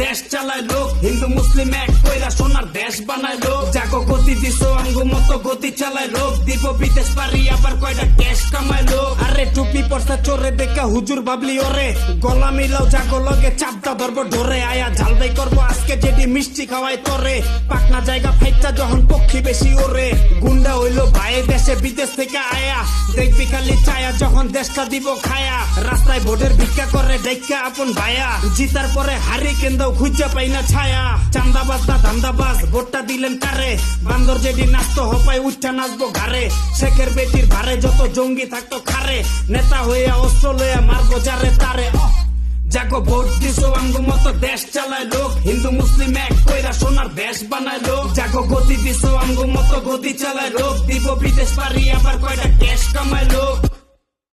দেশ চালায় লোক, হিন্দু মুসলিম এক কইরা সোনার দেশ বানায় লোক। যাকো গতি দিছো আঙ্গু মতো গতি চালায় লোক, দিব বিদেশ পারি আবার কয়টা ক্যাশ কামায় লোক। আরে টুপি পর্সা চোরে দেখা হুজুর ভাবলি ওরে, গলা মিলাও জাগো লগে চাপদা ধরবো ধরে। আয়া ঝালবাই করবো আজকে যেটি মিষ্টি খাওয়াই তোরে, পাকনা জায়গা ফাইটা যখন পক্ষী বেশি ওরে। গুন্ডা হইলো ভাই দেশে বিদেশ থেকে আয়া, দেখবি খালি চায়া যখন দেশটা দিব খায়া। রাস্তায় ভোটের ভিক্ষা করে ডাইকা আপন ভায়া, জিতার পরে হারি কেন্দাও খুঁজা পাই না ছায়া। চান্দাবাজ না ধান্দাবাজ ভোটটা দিলেন কারে, বান্দর যেটি নাচতো হপায় উচ্চা নাচবো ঘাড়ে। শেখের বেটির ভারে যত জঙ্গি থাকতো খারে, নেতা হইয়া অস্ত্র লইয়া মারবো যারে তারে। যাকো ভোট দিছো আঙ্গু মতো দেশ চালায় লোক, হিন্দু মুসলিম এক কইরা সোনার দেশ বানায় লোক। যাকো গতি দিছো আঙ্গু মতো গতি চালায় লোক, দিব বিদেশ পারি আবার কয়টা